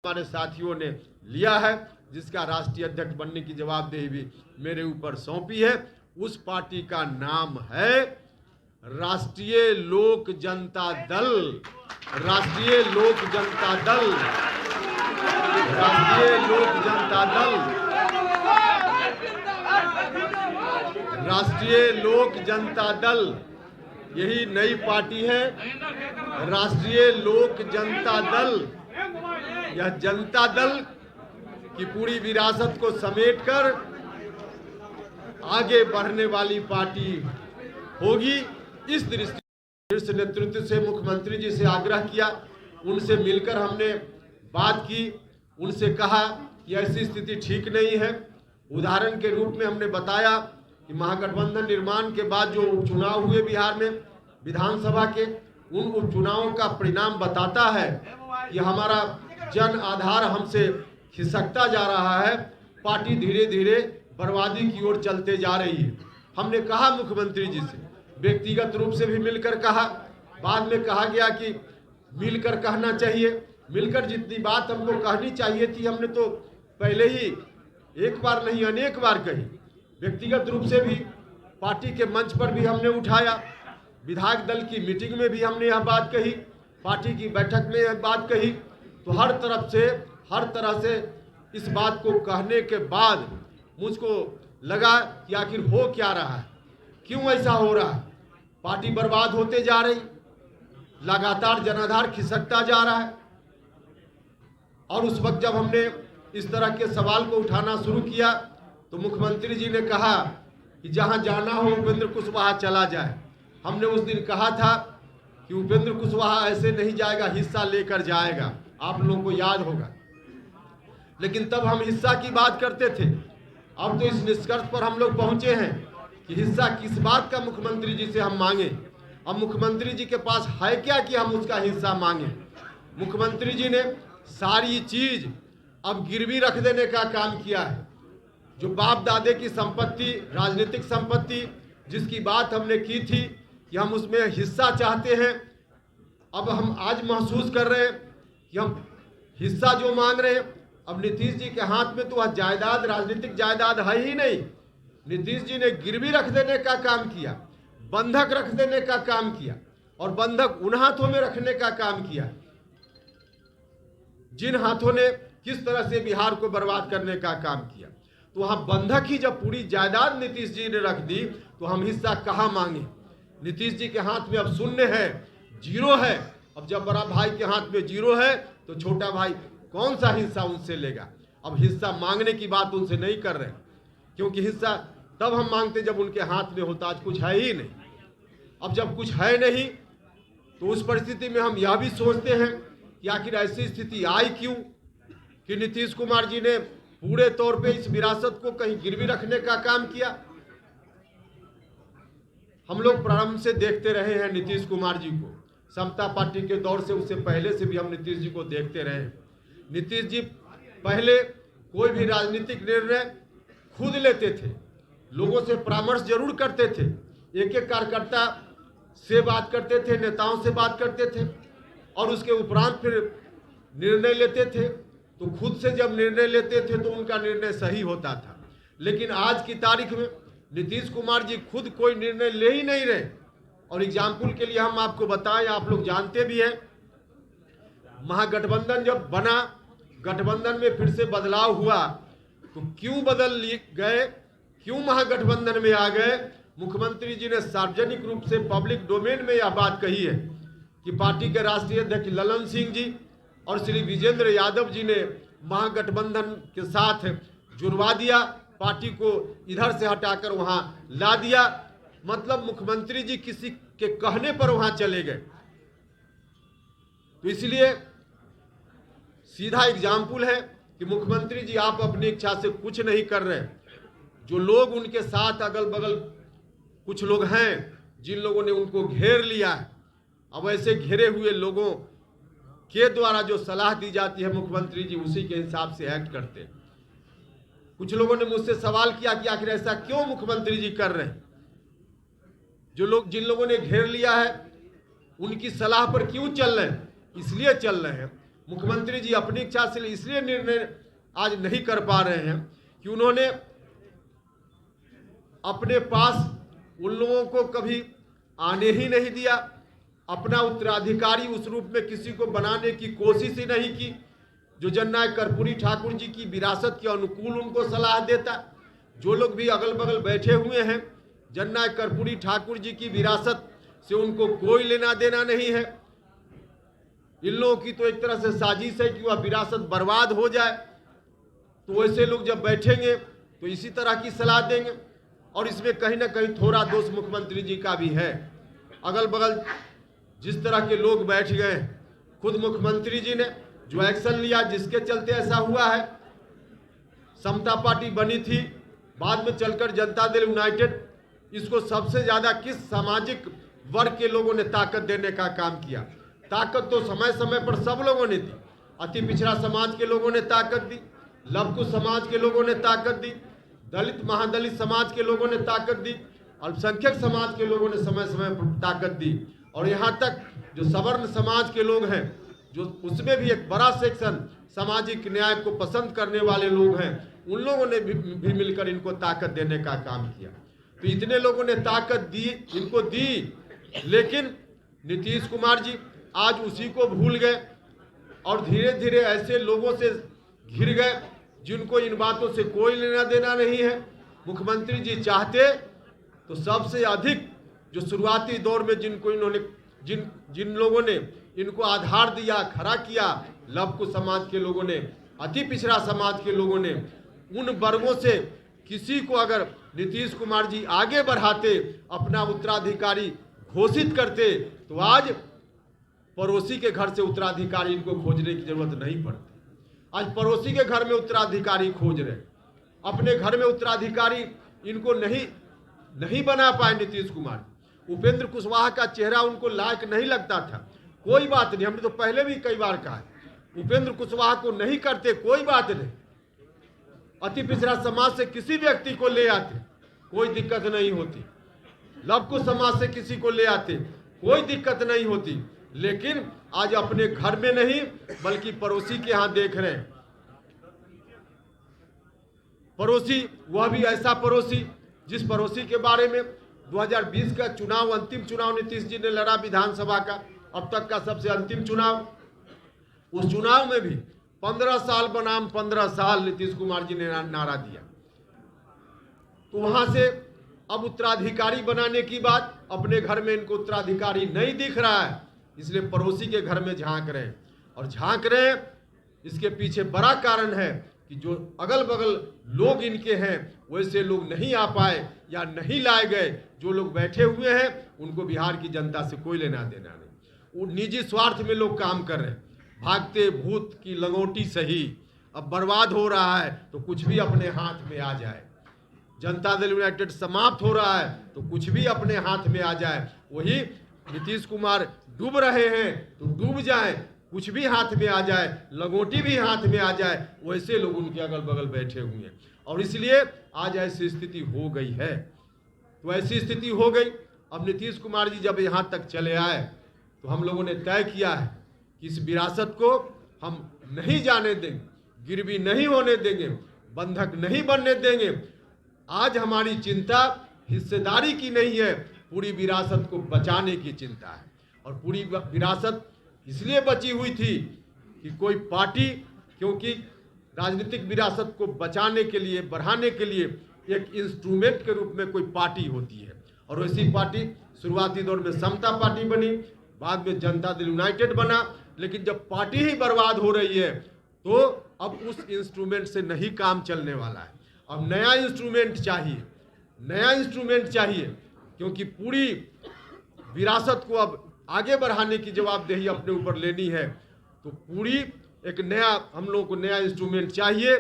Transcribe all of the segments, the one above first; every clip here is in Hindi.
हमारे साथियों ने लिया है, जिसका राष्ट्रीय अध्यक्ष बनने की जवाबदेही भी मेरे ऊपर सौंपी है। उस पार्टी का नाम है राष्ट्रीय लोक जनता दल। राष्ट्रीय लोक जनता दल। राष्ट्रीय लोक जनता दल। राष्ट्रीय लोक जनता दल यही नई पार्टी है। राष्ट्रीय लोक जनता दल यह जनता दल की पूरी विरासत को समेटकर आगे बढ़ने वाली पार्टी होगी। इस दृष्टि नेतृत्व से मुख्यमंत्री जी से आग्रह किया, उनसे मिलकर हमने बात की, उनसे कहा कि ऐसी स्थिति ठीक नहीं है। उदाहरण के रूप में हमने बताया कि महागठबंधन निर्माण के बाद जो उपचुनाव हुए बिहार में विधानसभा के, उन उपचुनावों का परिणाम बताता है कि हमारा जन आधार हमसे खिसकता जा रहा है। पार्टी धीरे धीरे बर्बादी की ओर चलते जा रही है। हमने कहा मुख्यमंत्री जी से, व्यक्तिगत रूप से भी मिलकर कहा, बाद में कहा गया कि मिलकर कहना चाहिए। मिलकर जितनी बात हमको कहनी चाहिए थी हमने तो पहले ही एक बार नहीं अनेक बार कही। व्यक्तिगत रूप से भी पार्टी के मंच पर भी हमने उठाया, विधायक दल की मीटिंग में भी हमने यह बात कही, पार्टी की बैठक में यह बात कही। तो हर तरह से इस बात को कहने के बाद मुझको लगा कि आखिर हो क्या रहा है, क्यों ऐसा हो रहा है। पार्टी बर्बाद होते जा रही, लगातार जनाधार खिसकता जा रहा है। और उस वक्त जब हमने इस तरह के सवाल को उठाना शुरू किया तो मुख्यमंत्री जी ने कहा कि जहां जाना हो उपेंद्र कुशवाहा चला जाए। हमने उस दिन कहा था कि उपेंद्र कुशवाहा ऐसे नहीं जाएगा, हिस्सा लेकर जाएगा, आप लोगों को याद होगा। लेकिन तब हम हिस्सा की बात करते थे। अब तो इस निष्कर्ष पर हम लोग पहुंचे हैं कि हिस्सा किस बात का मुख्यमंत्री जी से हम मांगे। अब मुख्यमंत्री जी के पास है क्या कि हम उसका हिस्सा मांगे। मुख्यमंत्री जी ने सारी चीज अब गिरवी रख देने का काम किया है। जो बाप दादे की संपत्ति, राजनीतिक संपत्ति, जिसकी बात हमने की थी कि हम उसमें हिस्सा चाहते हैं, अब हम आज महसूस कर रहे हैं कि हम हिस्सा जो मांग रहे हैं, अब नीतीश जी के हाथ में तो वह जायदाद, राजनीतिक जायदाद है ही नहीं। नीतीश जी ने गिरवी रख देने का काम किया, बंधक रख देने का काम किया, और बंधक उन हाथों में रखने का काम किया जिन हाथों ने किस तरह से बिहार को बर्बाद करने का काम किया। तो वहां बंधक ही जब पूरी जायदाद नीतीश जी ने रख दी तो हम हिस्सा कहां मांगे। नीतीश जी के हाथ में अब शून्य है, जीरो है। अब जब बड़ा भाई के हाथ में जीरो है तो छोटा भाई कौन सा हिस्सा उनसे लेगा। अब हिस्सा मांगने की बात उनसे नहीं कर रहे, क्योंकि हिस्सा तब हम मांगते जब उनके हाथ में होता। आज कुछ है ही नहीं। अब जब कुछ है नहीं तो उस परिस्थिति में हम यह भी सोचते हैं कि आखिर ऐसी स्थिति आई क्यों कि नीतीश कुमार जी ने पूरे तौर पे इस विरासत को कहीं गिरवी रखने का काम किया। हम लोग प्रारंभ से देखते रहे हैं नीतीश कुमार जी को, समता पार्टी के दौर से, उससे पहले से भी हम नीतीश जी को देखते रहे हैं। नीतीश जी पहले कोई भी राजनीतिक निर्णय खुद लेते थे, लोगों से परामर्श जरूर करते थे, एक एक कार्यकर्ता से बात करते थे, नेताओं से बात करते थे, और उसके उपरांत फिर निर्णय लेते थे। तो खुद से जब निर्णय लेते थे तो उनका निर्णय सही होता था। लेकिन आज की तारीख में नीतीश कुमार जी खुद कोई निर्णय ले ही नहीं रहे। और एग्जाम्पल के लिए हम आपको बताएं, आप लोग जानते भी हैं, महागठबंधन जब बना, गठबंधन में फिर से बदलाव हुआ, तो क्यों बदल गए, क्यों महागठबंधन में आ गए। मुख्यमंत्री जी ने सार्वजनिक रूप से पब्लिक डोमेन में यह बात कही है कि पार्टी के राष्ट्रीय अध्यक्ष ललन सिंह जी और श्री विजेंद्र यादव जी ने महागठबंधन के साथ जुड़वा दिया, पार्टी को इधर से हटाकर वहां ला दिया। मतलब मुख्यमंत्री जी किसी के कहने पर वहां चले गए। तो इसलिए सीधा एग्जाम्पल है कि मुख्यमंत्री जी आप अपनी इच्छा से कुछ नहीं कर रहे। जो लोग उनके साथ अगल बगल कुछ लोग हैं जिन लोगों ने उनको घेर लिया है, अब ऐसे घिरे हुए लोगों के द्वारा जो सलाह दी जाती है मुख्यमंत्री जी उसी के हिसाब से एक्ट करते हैं। कुछ लोगों ने मुझसे सवाल किया कि आखिर ऐसा क्यों मुख्यमंत्री जी कर रहे हैं। जो लोग जिन लोगों ने घेर लिया है उनकी सलाह पर क्यों चल रहे हैं। इसलिए चल रहे हैं मुख्यमंत्री जी अपनी इच्छा से इसलिए निर्णय आज नहीं कर पा रहे हैं कि उन्होंने अपने पास उन लोगों को कभी आने ही नहीं दिया, अपना उत्तराधिकारी उस रूप में किसी को बनाने की कोशिश ही नहीं की जो जननायक कर्पूरी ठाकुर जी की विरासत के अनुकूल उनको सलाह देता। जो लोग भी अगल बगल बैठे हुए हैं, जननायक कर्पूरी ठाकुर जी की विरासत से उनको कोई लेना देना नहीं है। इन लोगों की तो एक तरह से साजिश है कि वह विरासत बर्बाद हो जाए। तो वैसे लोग जब बैठेंगे तो इसी तरह की सलाह देंगे, और इसमें कहीं ना कहीं थोड़ा दोष मुख्यमंत्री जी का भी है। अगल बगल जिस तरह के लोग बैठ गए, खुद मुख्यमंत्री जी ने जो एक्शन लिया जिसके चलते ऐसा हुआ है। समता पार्टी बनी थी, बाद में चलकर जनता दल यूनाइटेड, इसको सबसे ज्यादा किस सामाजिक वर्ग के लोगों ने ताकत देने का काम किया? ताकत तो समय समय पर सब लोगों ने दी। अति पिछड़ा समाज के लोगों ने ताकत दी, लवकुश समाज के लोगों ने ताकत दी, दलित महादलित समाज के लोगों ने ताकत दी, अल्पसंख्यक समाज के लोगों ने समय समय पर ताकत दी, और यहाँ तक जो सवर्ण समाज के लोग हैं, जो उसमें भी एक बड़ा सेक्शन सामाजिक न्याय को पसंद करने वाले लोग हैं, उन लोगों ने भी मिलकर इनको ताकत देने का काम किया। तो इतने लोगों ने ताकत दी, इनको दी, लेकिन नीतीश कुमार जी आज उसी को भूल गए और धीरे धीरे ऐसे लोगों से घिर गए जिनको इन बातों से कोई लेना देना नहीं है। मुख्यमंत्री जी चाहते तो सबसे अधिक जो शुरुआती दौर में जिनको इन्होंने जिन लोगों ने इनको आधार दिया, खड़ा किया, लवकुश समाज के लोगों ने, अति पिछड़ा समाज के लोगों ने, उन वर्गों से किसी को अगर नीतीश कुमार जी आगे बढ़ाते, अपना उत्तराधिकारी घोषित करते, तो आज पड़ोसी के घर से उत्तराधिकारी इनको खोजने की जरूरत नहीं पड़ती। आज पड़ोसी के घर में उत्तराधिकारी खोज रहे, अपने घर में उत्तराधिकारी इनको नहीं बना पाए नीतीश कुमार। उपेंद्र कुशवाहा का चेहरा उनको लायक नहीं लगता था, कोई बात नहीं, हमने तो पहले भी कई बार कहा है, उपेंद्र कुशवाहा को नहीं करते कोई बात नहीं, अति पिछड़ा समाज से किसी व्यक्ति को ले आते कोई दिक्कत नहीं होती, लवकुश समाज से किसी को ले आते कोई दिक्कत नहीं होती, लेकिन आज अपने घर में नहीं बल्कि पड़ोसी के यहां देख रहे हैं। पड़ोसी, वह भी ऐसा पड़ोसी जिस पड़ोसी के बारे में 2020 का चुनाव, अंतिम चुनाव नीतीश जी ने लड़ा विधानसभा का, अब तक का सबसे अंतिम चुनाव, उस चुनाव में भी 15 साल बनाम 15 साल नीतीश कुमार जी ने नारा दिया। तो वहां से अब उत्तराधिकारी बनाने की बात, अपने घर में इनको उत्तराधिकारी नहीं दिख रहा है, इसलिए पड़ोसी के घर में झांक रहे हैं। और झांक रहे हैं, इसके पीछे बड़ा कारण है कि जो अगल बगल लोग इनके हैं वैसे लोग नहीं आ पाए या नहीं लाए गए। जो लोग बैठे हुए हैं उनको बिहार की जनता से कोई लेना देना नहीं, वो निजी स्वार्थ में लोग काम कर रहे हैं। भागते भूत की लंगोटी सही, अब बर्बाद हो रहा है तो कुछ भी अपने हाथ में आ जाए। जनता दल यूनाइटेड समाप्त हो रहा है तो कुछ भी अपने हाथ में आ जाए। वही नीतीश कुमार डूब रहे हैं तो डूब जाए, कुछ भी हाथ में आ जाए, लंगोटी भी हाथ में आ जाए, वैसे लोग उनके अगल बगल बैठे हुए हैं। और इसलिए आज ऐसी स्थिति हो गई है। तो ऐसी स्थिति हो गई। अब नीतीश कुमार जी जब यहाँ तक चले आए तो हम लोगों ने तय किया है कि इस विरासत को हम नहीं जाने देंगे, गिरवी नहीं होने देंगे, बंधक नहीं बनने देंगे। आज हमारी चिंता हिस्सेदारी की नहीं है, पूरी विरासत को बचाने की चिंता है। और पूरी विरासत इसलिए बची हुई थी कि कोई पार्टी, क्योंकि राजनीतिक विरासत को बचाने के लिए, बढ़ाने के लिए एक इंस्ट्रूमेंट के रूप में कोई पार्टी होती है, और वैसी पार्टी शुरुआती दौर में समता पार्टी बनी, बाद में जनता दल यूनाइटेड बना। लेकिन जब पार्टी ही बर्बाद हो रही है तो अब उस इंस्ट्रूमेंट से नहीं काम चलने वाला है। अब नया इंस्ट्रूमेंट चाहिए, नया इंस्ट्रूमेंट चाहिए, क्योंकि पूरी विरासत को अब आगे बढ़ाने की जवाबदेही अपने ऊपर लेनी है। तो पूरी एक नया, हम लोगों को नया इंस्ट्रूमेंट चाहिए,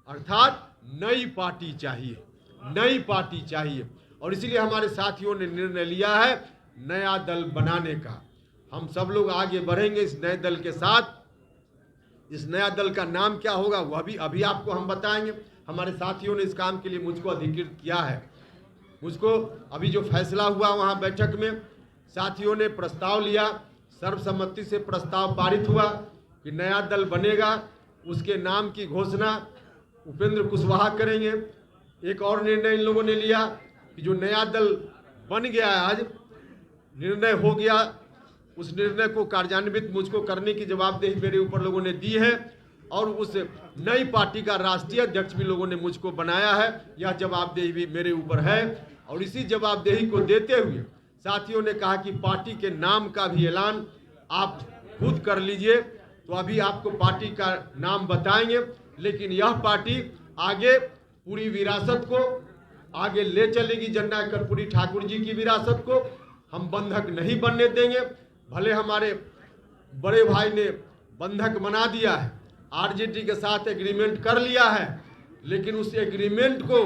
अर्थात नई पार्टी चाहिए, नई पार्टी चाहिए। और इसीलिए हमारे साथियों ने निर्णय लिया है नया दल बनाने का। हम सब लोग आगे बढ़ेंगे इस नए दल के साथ। इस नया दल का नाम क्या होगा वह भी अभी आपको हम बताएंगे। हमारे साथियों ने इस काम के लिए मुझको अधिकृत किया है। मुझको अभी जो फैसला हुआ वहाँ बैठक में साथियों ने प्रस्ताव लिया, सर्वसम्मति से प्रस्ताव पारित हुआ कि नया दल बनेगा, उसके नाम की घोषणा उपेंद्र कुशवाहा करेंगे। एक और निर्णय इन लोगों ने लिया कि जो नया दल बन गया है, आज निर्णय हो गया, उस निर्णय को कार्यान्वित मुझको करने की जवाबदेही मेरे ऊपर लोगों ने दी है और उस नई पार्टी का राष्ट्रीय अध्यक्ष भी लोगों ने मुझको बनाया है। यह जवाबदेही भी मेरे ऊपर है और इसी जवाबदेही को देते हुए साथियों ने कहा कि पार्टी के नाम का भी ऐलान आप खुद कर लीजिए। तो अभी आपको पार्टी का नाम बताएंगे, लेकिन यह पार्टी आगे पूरी विरासत को आगे ले चलेगी। जननायक कर्पूरी ठाकुर जी की विरासत को हम बंधक नहीं बनने देंगे। भले हमारे बड़े भाई ने बंधक बना दिया है, आरजेडी के साथ एग्रीमेंट कर लिया है, लेकिन उस एग्रीमेंट को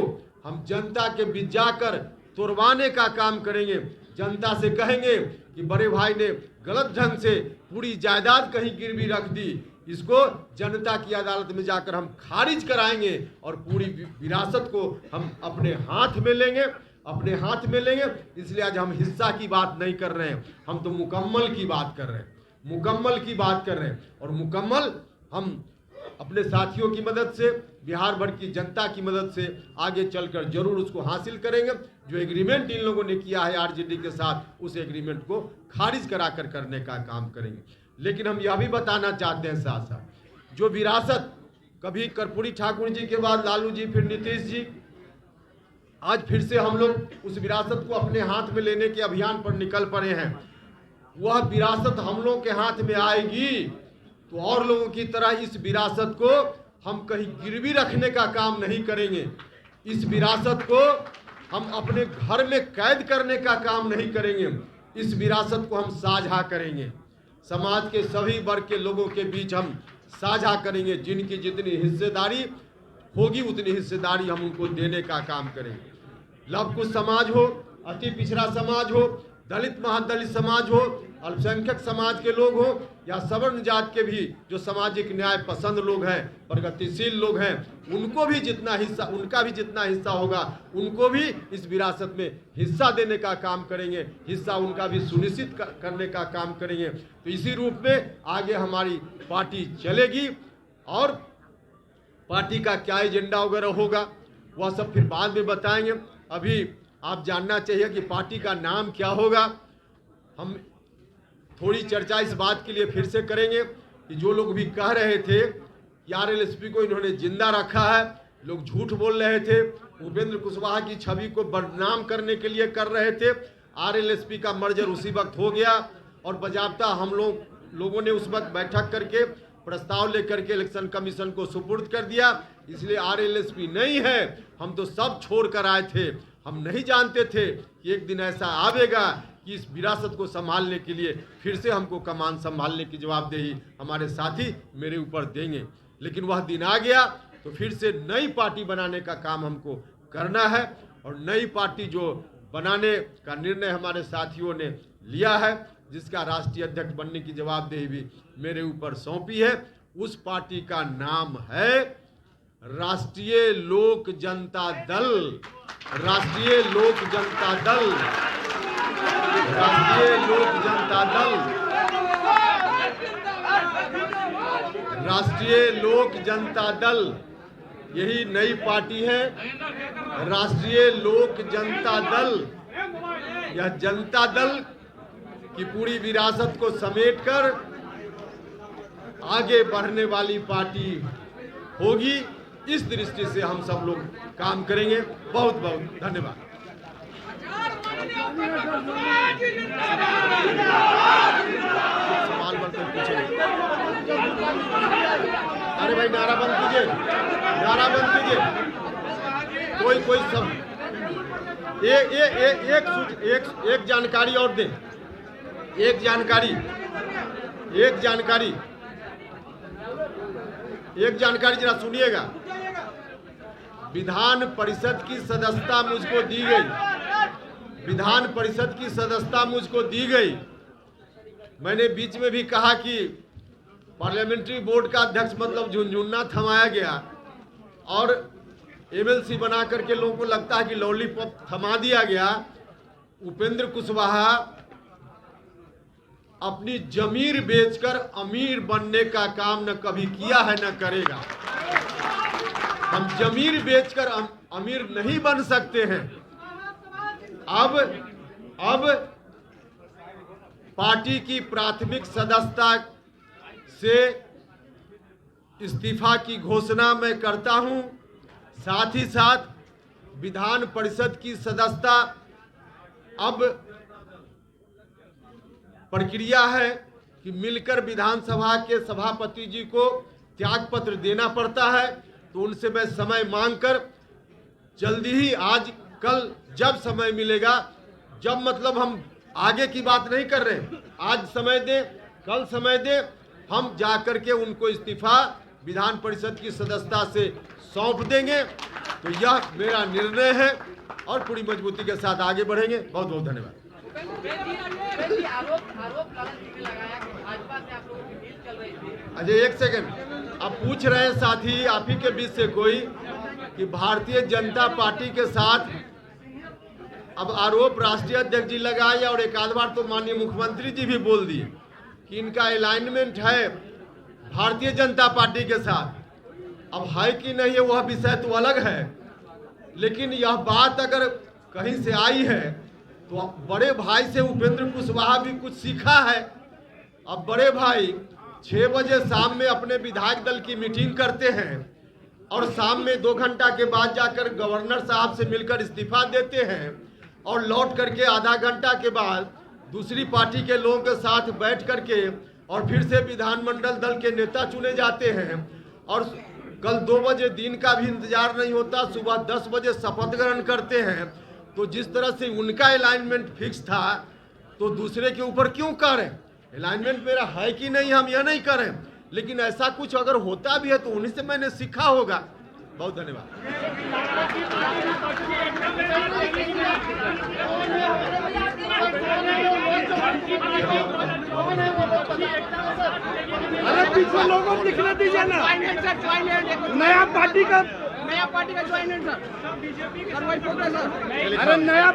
हम जनता के बीच जाकर तोड़वाने का काम करेंगे। जनता से कहेंगे कि बड़े भाई ने गलत ढंग से पूरी जायदाद कहीं गिरवी रख दी, इसको जनता की अदालत में जाकर हम खारिज कराएंगे और पूरी विरासत को हम अपने हाथ में लेंगे, अपने हाथ में लेंगे। इसलिए आज हम हिस्सा की बात नहीं कर रहे हैं, हम तो मुकम्मल की बात कर रहे हैं, मुकम्मल की बात कर रहे हैं। और मुकम्मल हम अपने साथियों की मदद से, बिहार भर की जनता की मदद से आगे चलकर जरूर उसको हासिल करेंगे। जो एग्रीमेंट इन लोगों ने किया है आरजेडी के साथ, उस एग्रीमेंट को खारिज कराकर करने का काम करेंगे। लेकिन हम यह भी बताना चाहते हैं साथ साथ, जो विरासत कभी कर्पूरी ठाकुर जी के बाद लालू जी, फिर नीतीश जी, आज फिर से हम लोग उस विरासत को अपने हाथ में लेने के अभियान पर निकल पड़े हैं। वह विरासत हम लोग के हाथ में आएगी तो और लोगों की तरह इस विरासत को हम कहीं गिरवी रखने का काम नहीं करेंगे। इस विरासत को हम अपने घर में कैद करने का काम नहीं करेंगे। इस विरासत को हम साझा करेंगे, समाज के सभी वर्ग के लोगों के बीच हम साझा करेंगे। जिनकी जितनी हिस्सेदारी होगी उतनी हिस्सेदारी हम उनको देने का काम करेंगे। लव कुश समाज हो, अति पिछड़ा समाज हो, दलित महादलित समाज हो, अल्पसंख्यक समाज के लोग हो या सवर्ण जात के भी जो सामाजिक न्याय पसंद लोग हैं, प्रगतिशील लोग हैं, उनको भी जितना हिस्सा, उनका भी जितना हिस्सा होगा, उनको भी इस विरासत में हिस्सा देने का काम करेंगे, हिस्सा उनका भी सुनिश्चित करने का काम करेंगे। तो इसी रूप में आगे हमारी पार्टी चलेगी और पार्टी का क्या एजेंडा वगैरह होगा वह सब फिर बाद में बताएंगे। अभी आप जानना चाहिए कि पार्टी का नाम क्या होगा। हम थोड़ी चर्चा इस बात के लिए फिर से करेंगे कि जो लोग भी कह रहे थे कि आरएलएसपी को इन्होंने जिंदा रखा है, लोग झूठ बोल रहे थे, उपेंद्र कुशवाहा की छवि को बदनाम करने के लिए कर रहे थे। आरएलएसपी का मर्जर उसी वक्त हो गया और बजाबता हम लोगों ने उस वक्त बैठक करके प्रस्ताव लेकर के इलेक्शन कमीशन को सुपुर्द कर दिया। इसलिए आरएलएसपी नहीं है, हम तो सब छोड़ कर आए थे। हम नहीं जानते थे कि एक दिन ऐसा आवेगा कि इस विरासत को संभालने के लिए फिर से हमको कमान संभालने की जवाबदेही हमारे साथी मेरे ऊपर देंगे। लेकिन वह दिन आ गया तो फिर से नई पार्टी बनाने का काम हमको करना है और नई पार्टी जो बनाने का निर्णय हमारे साथियों ने लिया है, जिसका राष्ट्रीय अध्यक्ष बनने की जवाबदेही भी मेरे ऊपर सौंपी है, उस पार्टी का नाम है राष्ट्रीय लोक जनता दल। राष्ट्रीय लोक जनता दल, राष्ट्रीय लोक जनता दल, राष्ट्रीय लोक जनता दल, यही नई पार्टी है। राष्ट्रीय लोक जनता दल, यह जनता दल की पूरी विरासत को समेटकर आगे बढ़ने वाली पार्टी होगी। इस दृष्टि से हम सब लोग काम करेंगे। बहुत बहुत धन्यवाद। सवाल बर्तन पूछे। अरे भाई नारा बंद कीजिए, नारा बंद कीजिए। कोई सब एक जानकारी और दें। एक जानकारी जरा सुनिएगा। विधान परिषद की सदस्यता मुझको दी गई, विधान परिषद की सदस्यता मुझको दी गई। मैंने बीच में भी कहा कि पार्लियामेंट्री बोर्ड का अध्यक्ष मतलब झुनझुना थमाया गया और एमएलसी बना करके लोगों को लगता है कि लॉलीपॉप थमा दिया गया। उपेंद्र कुशवाहा अपनी जमीर बेचकर अमीर बनने का काम न कभी किया है न करेगा। हम जमीर बेचकर अमीर नहीं बन सकते हैं। अब पार्टी की प्राथमिक सदस्यता से इस्तीफा की घोषणा मैं करता हूं। साथ ही साथ विधान परिषद की सदस्यता अब प्रक्रिया है कि मिलकर विधानसभा के सभापति जी को त्यागपत्र देना पड़ता है। तो उनसे मैं समय मांगकर जल्दी ही, आज कल जब समय मिलेगा, जब मतलब हम आगे की बात नहीं कर रहे, आज समय दें, कल समय दें, हम जाकर के उनको इस्तीफा विधान परिषद की सदस्यता से सौंप देंगे। तो यह मेरा निर्णय है और पूरी मजबूती के साथ आगे बढ़ेंगे। बहुत बहुत धन्यवाद। अजय एक सेकंड, अब पूछ रहे हैं साथी आप ही के बीच से कोई कि भारतीय जनता पार्टी के साथ अब आरोप राष्ट्रीय अध्यक्ष जी लगाए और एक आध बार तो माननीय मुख्यमंत्री जी भी बोल दिए कि इनका अलाइनमेंट है भारतीय जनता पार्टी के साथ। अब है कि नहीं है वह विषय तो अलग है, लेकिन यह बात अगर कहीं से आई है तो बड़े भाई से उपेंद्र कुशवाहा भी कुछ सीखा है। अब बड़े भाई 6 बजे शाम में अपने विधायक दल की मीटिंग करते हैं और शाम में 2 घंटा के बाद जाकर गवर्नर साहब से मिलकर इस्तीफा देते हैं और लौट करके आधा घंटा के बाद दूसरी पार्टी के लोगों के साथ बैठ करके और फिर से विधानमंडल दल के नेता चुने जाते हैं। और कल 2 बजे दिन का भी इंतजार नहीं होता, सुबह 10 बजे शपथ ग्रहण करते हैं। तो जिस तरह से उनका अलाइनमेंट फिक्स था तो दूसरे के ऊपर क्यों करें? अलाइनमेंट मेरा है कि नहीं हम यह नहीं करें, लेकिन ऐसा कुछ अगर होता भी है तो उन्हीं से मैंने सीखा होगा। बहुत धन्यवाद। अरे पीछे लोगों को दिखने दीजिए ना। नया पार्टी का ज्वाइन है सर। अरे नया